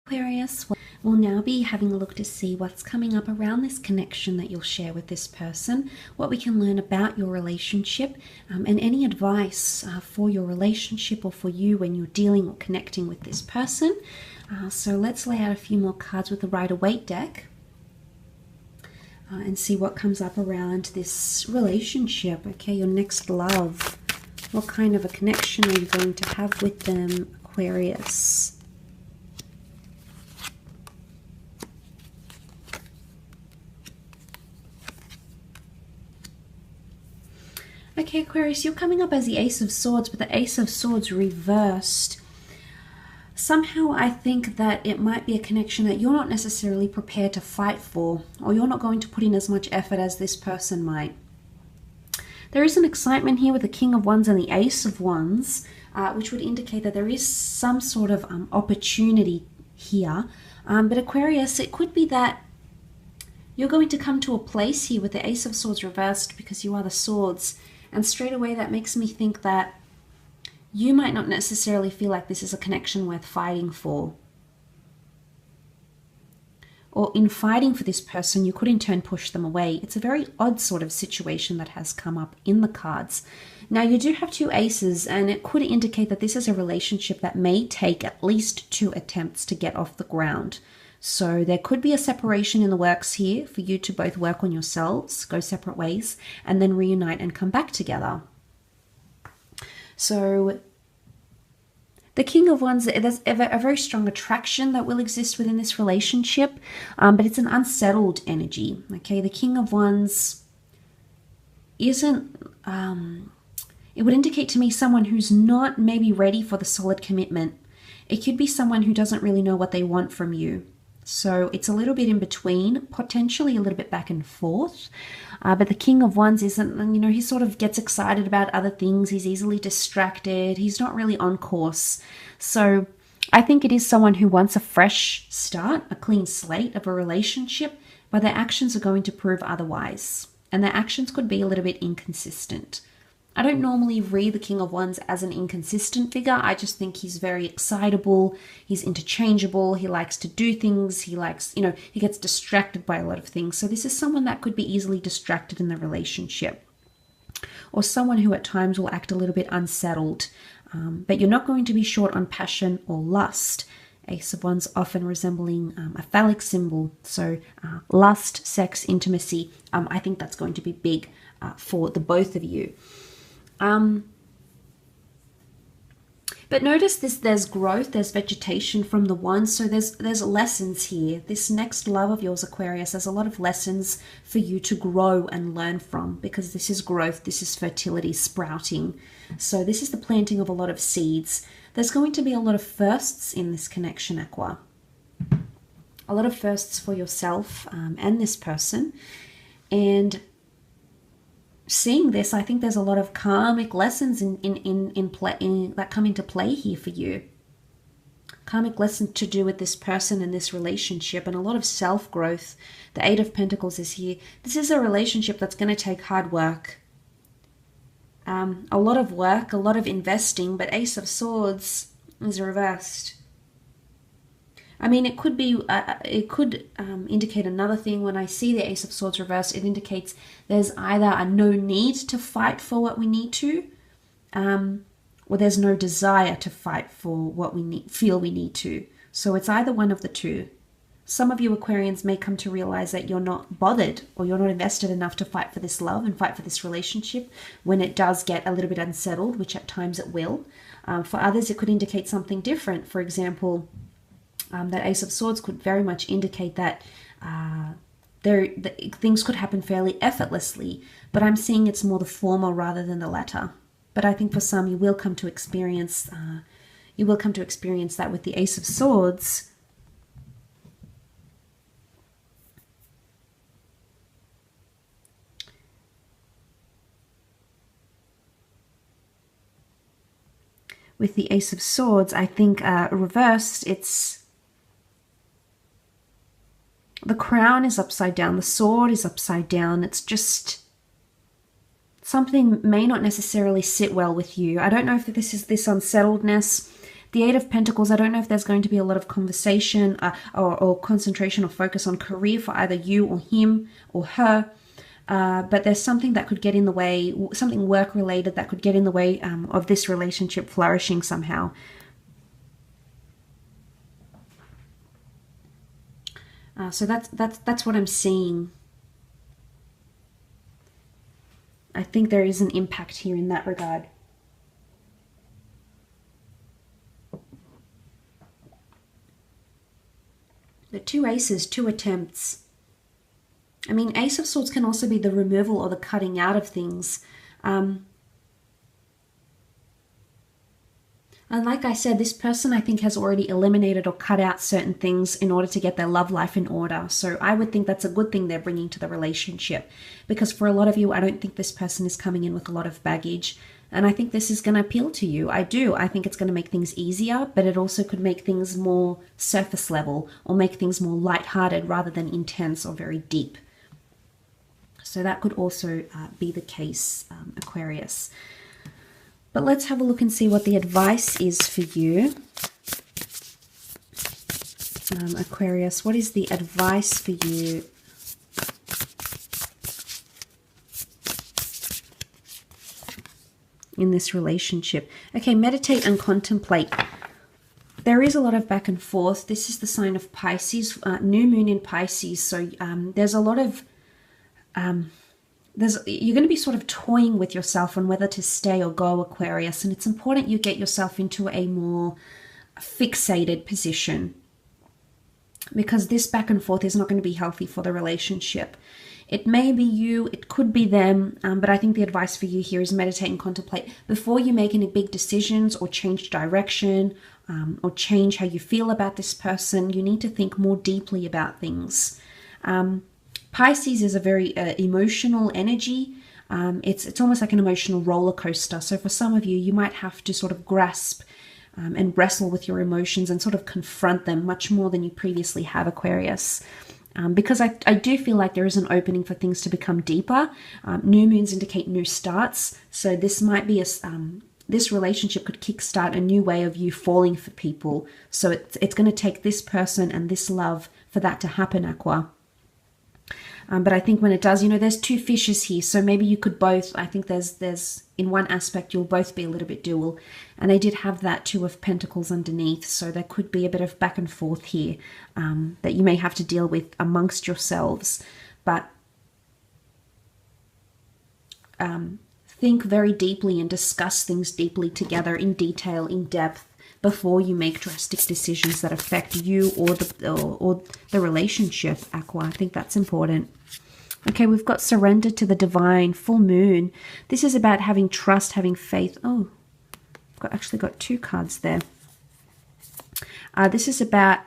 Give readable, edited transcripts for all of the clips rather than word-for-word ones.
Aquarius, we'll now be having a look to see what's coming up around this connection that you'll share with this person, what we can learn about your relationship, and any advice for your relationship or for you when you're dealing or connecting with this person. So let's lay out a few more cards with the Rider-Waite deck and see what comes up around this relationship. Okay, your next love. What kind of a connection are you going to have with them, Aquarius? Okay, Aquarius, you're coming up as the Ace of Swords, but the Ace of Swords reversed. Somehow I think that it might be a connection that you're not necessarily prepared to fight for, or you're not going to put in as much effort as this person might. There is an excitement here with the King of Wands and the Ace of Wands, which would indicate that there is some sort of opportunity here. But Aquarius, it could be that you're going to come to a place here with the Ace of Swords reversed because you are the Swords. And straight away that makes me think that you might not necessarily feel like this is a connection worth fighting for. Or in fighting for this person, you could in turn push them away. It's a very odd sort of situation that has come up in the cards. Now you do have two aces, and it could indicate that this is a relationship that may take at least 2 attempts to get off the ground. So there could be a separation in the works here for you to both work on yourselves, go separate ways, and then reunite and come back together. So the King of Wands, there's a very strong attraction that will exist within this relationship, but it's an unsettled energy. Okay, the King of Wands isn't, it would indicate to me someone who's not maybe ready for the solid commitment. It could be someone who doesn't really know what they want from you. So it's a little bit in between, potentially a little bit back and forth. But the King of Wands isn't, he sort of gets excited about other things. He's easily distracted. He's not really on course. So I think it is someone who wants a fresh start, a clean slate of a relationship, but their actions are going to prove otherwise. And their actions could be a little bit inconsistent. I don't normally read the King of Wands as an inconsistent figure. I just think he's very excitable. He's interchangeable. He likes to do things. He likes, he gets distracted by a lot of things. So this is someone that could be easily distracted in the relationship, or someone who at times will act a little bit unsettled. But you're not going to be short on passion or lust. Ace of Wands often resembling a phallic symbol. So lust, sex, intimacy. I think that's going to be big for the both of you. But notice this, there's growth, there's vegetation from the Wands, so there's lessons here. This next love of yours, Aquarius, there's a lot of lessons for you to grow and learn from, because this is growth, this is fertility, sprouting. So this is the planting of a lot of seeds. There's going to be a lot of firsts in this connection, Aqua. A lot of firsts for yourself and this person. And seeing this, I think there's a lot of karmic lessons that come into play here for you. Karmic lessons to do with this person and this relationship, and a lot of self-growth. The Eight of Pentacles is here. This is a relationship that's going to take hard work. A lot of work, a lot of investing, but Ace of Swords is reversed. I mean, it could be, it could indicate another thing. When I see the Ace of Swords reversed, it indicates there's either a no need to fight for what we need to, or there's no desire to fight for what we feel we need to. So it's either one of the two. Some of you Aquarians may come to realize that you're not bothered, or you're not invested enough to fight for this love and fight for this relationship when it does get a little bit unsettled, which at times it will. For others, it could indicate something different. For example, that Ace of Swords could very much indicate that things could happen fairly effortlessly, but I'm seeing it's more the former rather than the latter. But I think for some, you will come to experience that with the Ace of Swords. With the Ace of Swords, I think reversed, the crown is upside down, the sword is upside down. It's just something may not necessarily sit well with you. I don't know if this is this unsettledness, The Eight of Pentacles, I don't know if there's going to be a lot of conversation or concentration or focus on career for either you or him or her. But there's something that could get in the way, something work-related that could get in the way of this relationship flourishing somehow. So that's what I'm seeing. I think there is an impact here in that regard. The two aces, two attempts. I mean, Ace of Swords can also be the removal or the cutting out of things. And like I said, this person, I think, has already eliminated or cut out certain things in order to get their love life in order. So I would think that's a good thing they're bringing to the relationship. Because for a lot of you, I don't think this person is coming in with a lot of baggage. And I think this is going to appeal to you. I do. I think it's going to make things easier, but it also could make things more surface level or make things more lighthearted rather than intense or very deep. So that could also be the case, Aquarius. But let's have a look and see what the advice is for you. Aquarius, what is the advice for you? In this relationship. Okay, meditate and contemplate. There is a lot of back and forth. This is the sign of Pisces, new moon in Pisces. So there's a lot of... you're going to be sort of toying with yourself on whether to stay or go, Aquarius, and it's important you get yourself into a more fixated position, because this back and forth is not going to be healthy for the relationship. It may be you, it could be them, but I think the advice for you here is meditate and contemplate. Before you make any big decisions or change direction or change how you feel about this person, you need to think more deeply about things. Pisces is a very emotional energy. It's almost like an emotional roller coaster. So for some of you, you might have to sort of grasp and wrestle with your emotions and sort of confront them much more than you previously have, Aquarius. Because I do feel like there is an opening for things to become deeper. New moons indicate new starts. So this might be this relationship could kickstart a new way of you falling for people. So it's going to take this person and this love for that to happen, Aqua. But I think when it does, there's two fishes here. So maybe you could both, I think there's in one aspect, you'll both be a little bit dual. And they did have that Two of Pentacles underneath. So there could be a bit of back and forth here that you may have to deal with amongst yourselves. But think very deeply and discuss things deeply together in detail, in depth, before you make drastic decisions that affect you or the relationship, Aqua. I think that's important. Okay, we've got surrender to the divine, full moon. This is about having trust, having faith. Oh, I've actually got two cards there. This is about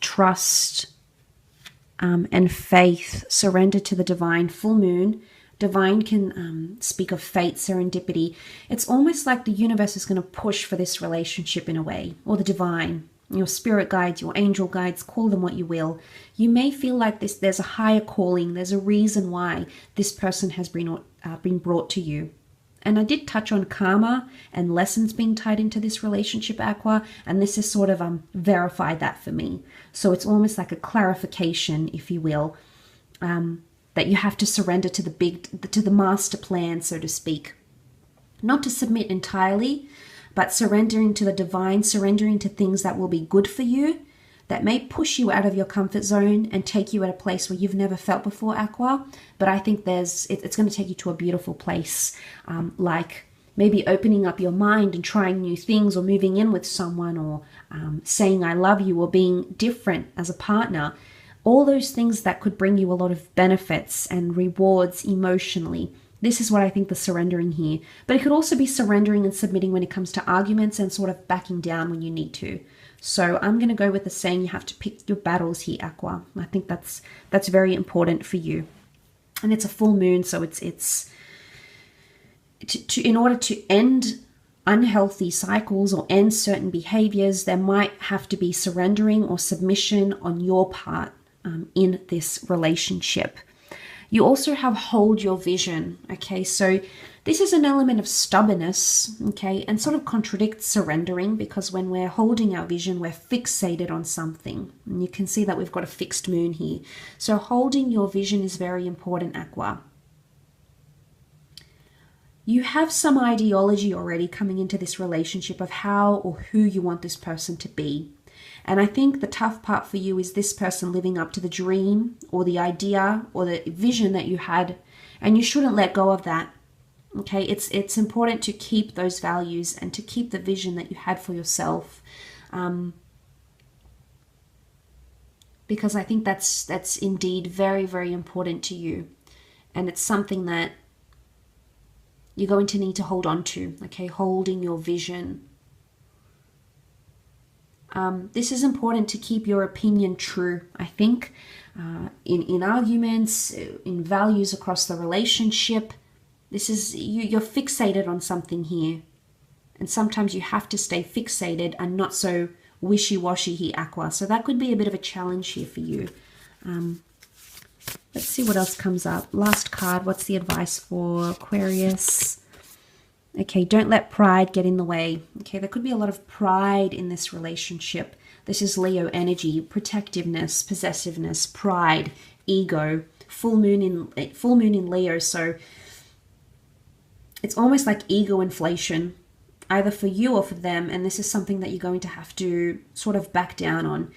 trust and faith, surrender to the divine, full moon. Divine can speak of fate, serendipity. It's almost like the universe is going to push for this relationship in a way, or the divine, your spirit guides, your angel guides, call them what you will. You may feel like there's a higher calling, there's a reason why this person has been brought to you. And I did touch on karma and lessons being tied into this relationship, Aqua, and this has sort of verified that for me. So it's almost like a clarification, if you will, that you have to surrender to the master plan, so to speak. Not to submit entirely, but surrendering to the divine, surrendering to things that will be good for you, that may push you out of your comfort zone and take you at a place where you've never felt before, Aqua. But I think it's going to take you to a beautiful place, like maybe opening up your mind and trying new things, or moving in with someone, or saying I love you, or being different as a partner. All those things that could bring you a lot of benefits and rewards emotionally. This is what I think the surrendering here. But it could also be surrendering and submitting when it comes to arguments, and sort of backing down when you need to. So I'm going to go with the saying you have to pick your battles here, Aqua. I think that's very important for you. And it's a full moon, so it's in order to end unhealthy cycles or end certain behaviors, there might have to be surrendering or submission on your part in this relationship. You also have hold your vision. Okay, so This is an element of stubbornness, okay, and sort of contradicts surrendering, because when we're holding our vision, we're fixated on something. And you can see that we've got a fixed moon here. So holding your vision is very important, Aqua. You have some ideology already coming into this relationship of how or who you want this person to be. And I think the tough part for you is this person living up to the dream or the idea or the vision that you had, and you shouldn't let go of that. Okay, it's important to keep those values and to keep the vision that you had for yourself, because I think that's indeed very, very important to you, and it's something that you're going to need to hold on to. Okay, holding your vision. This is important to keep your opinion true, I think, in arguments, in values across the relationship. This is, you're fixated on something here. And sometimes you have to stay fixated and not so wishy-washy here, Aqua. So that could be a bit of a challenge here for you. Let's see what else comes up. Last card, what's the advice for Aquarius? Okay, don't let pride get in the way. Okay, there could be a lot of pride in this relationship. This is Leo energy, protectiveness, possessiveness, pride, ego, full moon in Leo. So it's almost like ego inflation, either for you or for them, and this is something that you're going to have to sort of back down on.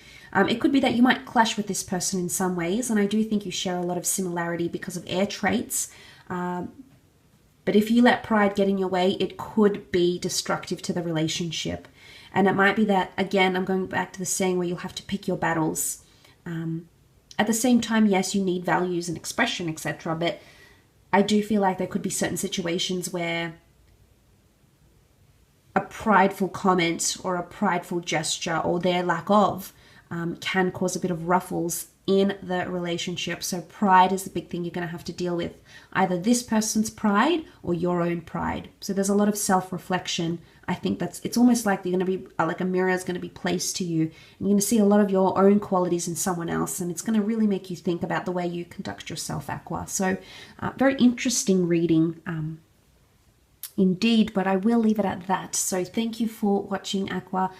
It could be that you might clash with this person in some ways, and I do think you share a lot of similarity because of air traits. But if you let pride get in your way, it could be destructive to the relationship. And it might be that, again, I'm going back to the saying where you'll have to pick your battles. At the same time, yes, you need values and expression, etc. But I do feel like there could be certain situations where a prideful comment or a prideful gesture or their lack of can cause a bit of ruffles in the relationship. So pride is the big thing you're going to have to deal with, either this person's pride or your own pride. So there's a lot of self-reflection. I think it's almost like you're going to be like a mirror is going to be placed to you, and you're going to see a lot of your own qualities in someone else, and it's going to really make you think about the way you conduct yourself, Aqua. So very interesting reading indeed, but I will leave it at that. So thank you for watching, Aqua.